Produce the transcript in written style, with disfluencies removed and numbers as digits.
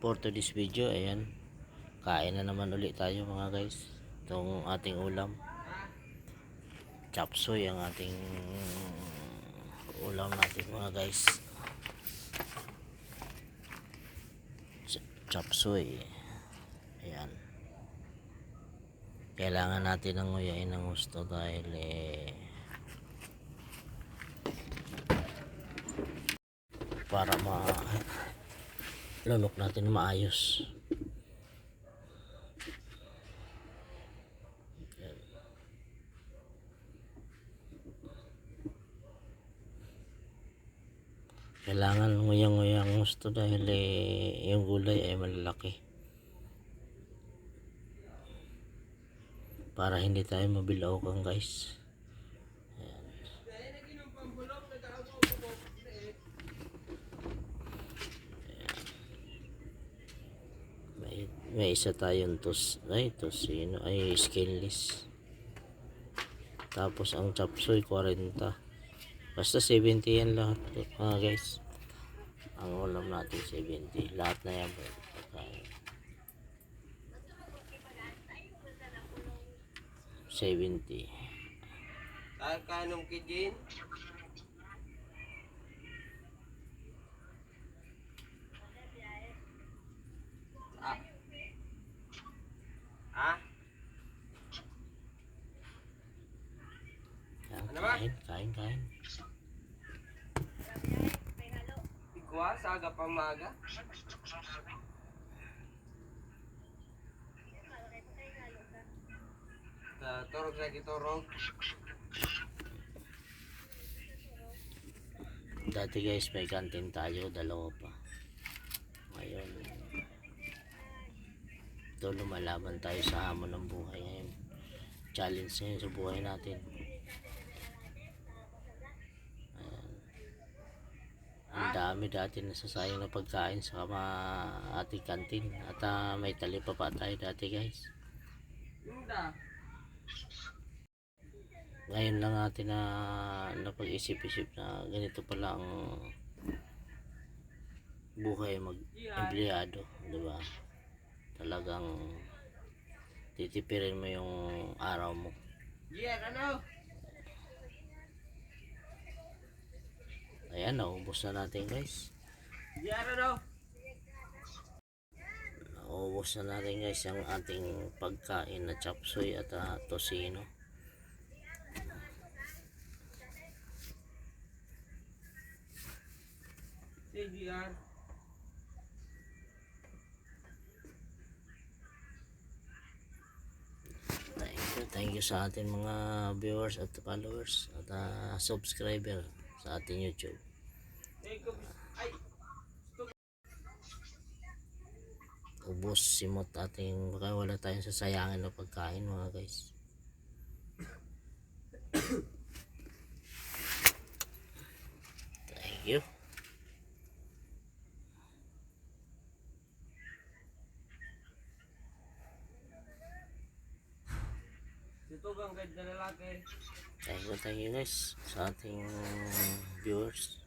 for today's video. Ayan, kain na naman ulit tayo mga guys. Itong ating ulam, chop suey ang ating ulam natin mga guys. Chop suey. Ayan, kailangan natin ng nguyain ng gusto dahil para lunok natin maayos. Ayan. Kailangan nguyang-nguyang gusto dahil yung gulay ay malalaki para hindi tayo mabilaukan guys. Ayan. May isa tayong tosino ay skinless. Tapos ang chop suey 40. Basta 70 yan lahat mga guys. Ang ulam natin 70. Lahat na yan. Okay. 70. Kanong kijin? Ah? Kain. Igwa sa aga pamaga? Torog sa gitorog. Dati guys may kantin tayo, dalawa pa. Ngayon ito, lumalaban tayo sa hamon ng buhay ngayon. Challenge ngayon sa buhay natin. Ayan. Ang dami dati nasasayang na pagkain sa ating kantin. At may talipa pa tayo dati guys. Ngayon lang natin na napag-isip-isip na ganito pala ang buhay mag-empleyado, diba? Talagang titipirin mo yung araw mo. Ayan, naubos na natin guys. Naubos na natin guys ang ating pagkain na chop suey at tosino. Thank you sa ating mga viewers at followers at subscriber sa ating YouTube. Ubos simot ating, baka wala tayong sasayangin na pagkain mga guys. Thank you. Thank you guys sa ating viewers.